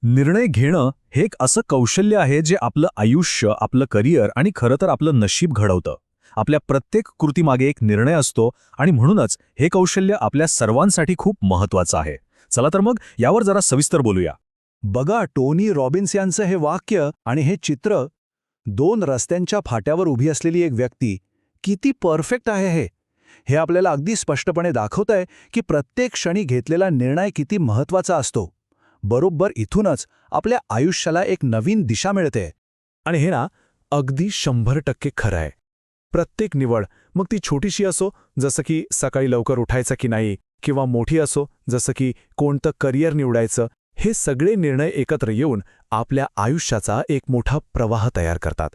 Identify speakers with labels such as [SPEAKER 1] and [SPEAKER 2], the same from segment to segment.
[SPEAKER 1] निर्णय घेणं हे एक असं कौशल्य आहे जे आपलं आयुष्य, आपलं करिअर आणि खरं तर आपलं नशीब घडवतं. आपल्या प्रत्येक कृतीमागे एक निर्णय असतो आणि म्हणूनच हे कौशल्य आपल्या सर्वांसाठी खूप महत्वाचं आहे. चला तर मग यावर जरा सविस्तर बोलूया.
[SPEAKER 2] बघा, टोनी रॉबिन्स यांचं हे वाक्य आणि हे चित्र, दोन रस्त्यांच्या फाट्यावर उभी असलेली एक व्यक्ती, किती परफेक्ट आहे हे. हे आपल्याला अगदी स्पष्टपणे दाखवत आहे की प्रत्येक क्षणी घेतलेला निर्णय किती महत्वाचा असतो. बरोबर इथूनच आपल्या आयुष्याला एक नवीन दिशा मिळते.
[SPEAKER 3] आणि हे ना, अगदी 100% खरं आहे. प्रत्येक निवड, मग ती छोटीशी असो, जसं की सकाळी लवकर उठायचं की नाही, किंवा मोठी असो, जसं की कोणतं करिअर निवडायचं, हे सगळे निर्णय एकत्र येऊन आपल्या आयुष्याचा एक मोठा प्रवाह तयार करतात.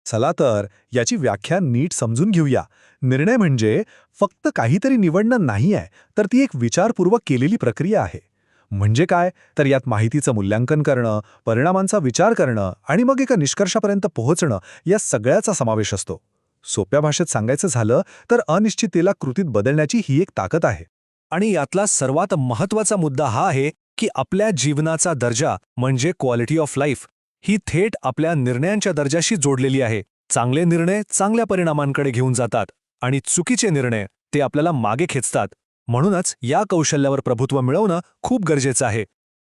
[SPEAKER 2] चला तर याची व्याख्या नीट समजून घेऊया. निर्णय म्हणजे फक्त काहीतरी निवडणं नाही आहे, तर ती एक विचारपूर्वक केलेली प्रक्रिया आहे. म्हणजे काय, तर यात माहितीचं मूल्यांकन करणं, परिणामांचा विचार करणं आणि मग एका निष्कर्षापर्यंत पोहोचणं, या सगळ्याचा समावेश असतो. सोप्या भाषेत सांगायचं झालं तर अनिश्चिततेला कृतीत बदलण्याची ही एक ताकद आहे.
[SPEAKER 4] आणि यातला सर्वात महत्त्वाचा मुद्दा हा आहे की आपल्या जीवनाचा दर्जा म्हणजे क्वालिटी ऑफ लाईफ ही थेट आपल्या निर्णयांच्या दर्जाशी जोडलेली आहे. चांगले निर्णय चांगल्या परिणामांकडे घेऊन जातात आणि चुकीचे निर्णय ते आपल्याला मागे खेचतात. म्हणूनच या कौशल्यावर प्रभुत्व मिळवणं खूप गरजेचं आहे.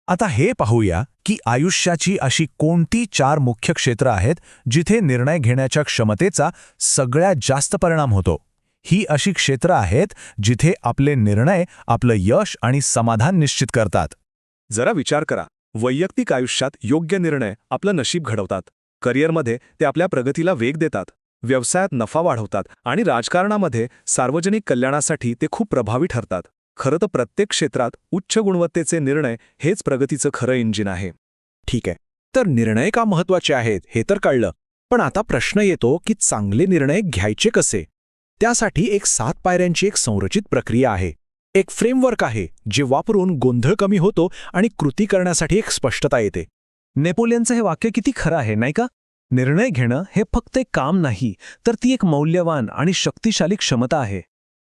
[SPEAKER 2] आता हे पाहूया की आयुष्याची अशी कोणती 4 मुख्य क्षेत्र आहेत जिथे निर्णय घेण्याच्या क्षमतेचा सगळ्यात जास्त परिणाम होतो. ही अशी क्षेत्र आहेत जिथे आपले निर्णय आपलं यश आणि समाधान निश्चित करतात.
[SPEAKER 3] जरा विचार करा, वैयक्तिक आयुष्यात योग्य निर्णय आपलं नशीब घडवतात. करिअरमध्ये ते आपल्या प्रगतीला वेग देतात. व्यवसायात नफा वाढवतात आणि राजकारणामध्ये सार्वजनिक कल्याणासाठी ते खूप प्रभावी ठरतात. खरं तर प्रत्येक क्षेत्रात उच्च गुणवत्तेचे निर्णय हेच प्रगतीचं खरं इंजिन आहे.
[SPEAKER 4] ठीक आहे, तर निर्णय का महत्त्वाचे आहेत हे तर कळलं. पण आता प्रश्न येतो की चांगले निर्णय घ्यायचे कसे. त्यासाठी एक 7 पायऱ्यांची एक संरचित प्रक्रिया आहे. एक फ्रेमवर्क आहे जे वापरून गोंधळ कमी होतो आणि कृती करण्यासाठी एक स्पष्टता येते.
[SPEAKER 1] नेपोलियनचं हे वाक्य किती खरं आहे, नाही का? निर्णय घेणं हे फक्त एक काम नाही, तर ती एक मौल्यवान आणि शक्तिशाली क्षमता आहे.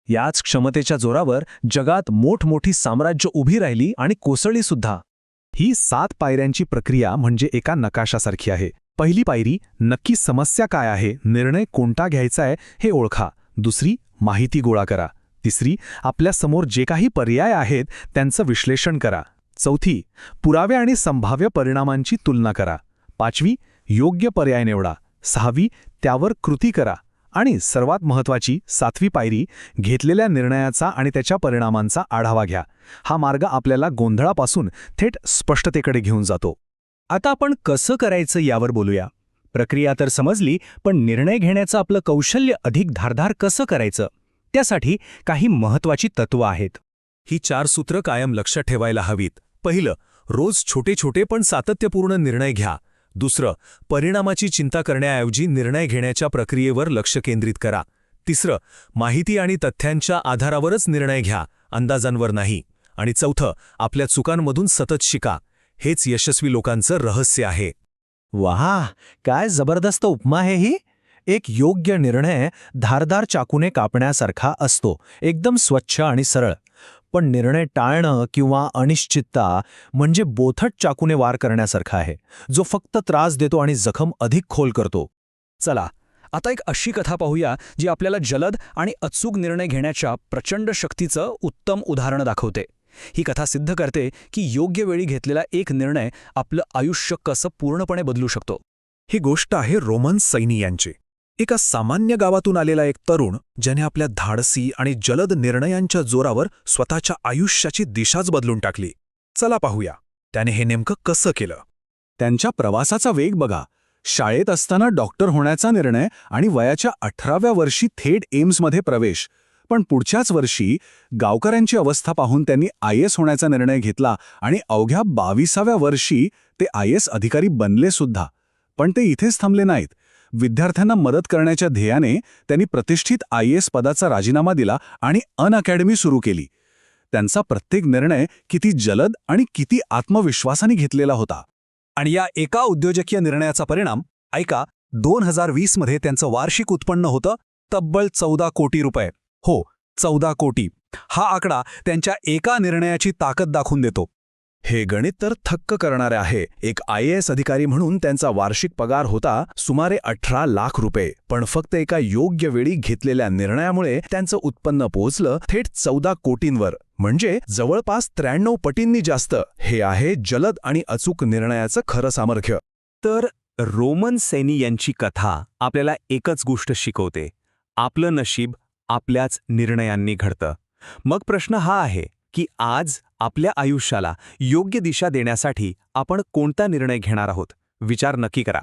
[SPEAKER 1] याच क्षमतेच्या जोरावर जगात मोठमोठी साम्राज्य उभी राहिली आणि कोसळली सुद्धा.
[SPEAKER 2] ही 7 पायऱ्यांची प्रक्रिया म्हणजे एका नकाशासारखी आहे. पहिली पायरी, नक्की समस्या काय आहे, निर्णय कोणता घ्यायचा आहे हे ओळखा. दुसरी, माहिती गोळा करा. तिसरी, आपल्यासमोर जे काही पर्याय आहेत त्यांचं विश्लेषण करा. चौथी, पुरावे आणि संभाव्य परिणामांची तुलना करा. 5वी, योग्य पर्याय निवडा. 6वी, त्यावर कृती करा. आणि सर्वात महत्त्वाची 7वी पायरी, घेतलेल्या निर्णयाचा आणि त्याच्या परिणामांचा आढावा घ्या. हा मार्ग आपल्याला गोंधळापासून थेट स्पष्टतेकडे घेऊन जातो.
[SPEAKER 4] आता आपण कसं करायचं यावर बोलूया. प्रक्रिया तर समजली, पण निर्णय घेण्याचं आपलं कौशल्य अधिक धारदार कसं करायचं, त्यासाठी काही महत्त्वाची तत्त्व आहेत. ही 4 सूत्र कायम लक्षात ठेवायला हवीत. पहिलं, रोज छोटे छोटे पण सातत्यपूर्ण निर्णय घ्या. दुसरं, परिणामाची चिंता करण्याऐवजी निर्णय घेण्याच्या प्रक्रियेवर लक्ष केंद्रित करा. तिसरं, माहिती आणि तथ्यांच्या आधारावरच निर्णय घ्या, अंदाजांवर नाही. आणि चौथं, आपल्या चुकांमधून सतत शिका. हेच यशस्वी लोकांचं रहस्य आहे.
[SPEAKER 1] वाह, काय जबरदस्त उपमा आहे ही. एक योग्य निर्णय धारदार चाकूने कापण्यासारखा असतो, एकदम स्वच्छ आणि सरळ. पण निर्णय टाळणं किंवा अनिश्चितता म्हणजे बोथट चाकूने वार करण्यासारखा आहे, जो फक्त त्रास देतो आणि जखम अधिक खोल करतो.
[SPEAKER 4] चला, आता एक अशी कथा पाहूया जी आपल्याला जलद आणि अचूक निर्णय घेण्याच्या प्रचंड शक्तीचं उत्तम उदाहरण दाखवते. ही कथा सिद्ध करते की योग्य वेळी घेतलेला एक निर्णय आपलं आयुष्य कसं पूर्णपणे बदलू शकतो.
[SPEAKER 3] ही गोष्ट आहे रोमन सैनी यांची. एका सामान्य गावातून आलेला एक तरुण, ज्याने आपल्या धाडसी आणि जलद निर्णयांच्या जोरावर स्वतःच्या आयुष्याची दिशाच बदलून टाकली. चला पाहूया, त्याने हे नेमकं कसं केलं.
[SPEAKER 2] त्यांच्या प्रवासाचा वेग बघा. शाळेत असताना डॉक्टर होण्याचा निर्णय आणि वयाच्या 18व्या वर्षी थेट एम्समध्ये प्रवेश. पण पुढच्याच वर्षी गावकऱ्यांची अवस्था पाहून त्यांनी IAS होण्याचा निर्णय घेतला आणि अवघ्या 22व्या वर्षी ते IAS अधिकारी बनले सुद्धा. पण ते इथेच थांबले नाहीत. विद्यार्थ्यांना मदत करण्याच्या ध्येयाने त्यांनी प्रतिष्ठित IAS पदाचा राजीनामा दिला आणि अनअकॅडमी सुरू केली. त्यांचा प्रत्येक निर्णय किती जलद आणि किती आत्मविश्वासाने घेतलेला होता.
[SPEAKER 4] आणि या एका उद्योजकीय निर्णयाचा परिणाम ऐका. 2020 मध्ये त्यांचं वार्षिक उत्पन्न होतं तब्बल 14 कोटी रुपये. हो, 14 कोटी. हा आकडा त्यांच्या एका निर्णयाची ताकद दाखवून देतो.
[SPEAKER 2] हे गणित तर थक्क करणारे आहे. एक IAS अधिकारी म्हणून त्यांचा वार्षिक पगार होता सुमारे 18 लाख रुपये. पण फक्त एका योग्य वेळी घेतलेल्या निर्णयामुळे त्यांचं उत्पन्न पोहोचलं थेट 14 कोटींवर. म्हणजे जवळपास 93 पटींनी जास्त. हे आहे जलद आणि अचूक निर्णयाचं खरं सामर्थ्य.
[SPEAKER 4] तर रोमन सैनी यांची कथा आपल्याला एकच गोष्ट शिकवते: आपलं नशीब आपल्याच निर्णयांनी घडतं. मग प्रश्न हा आहे की आज आपल्या आयुष्याला योग्य दिशा देण्यासाठी आपण कोणता निर्णय घेणार आहोत? विचार नक्की करा.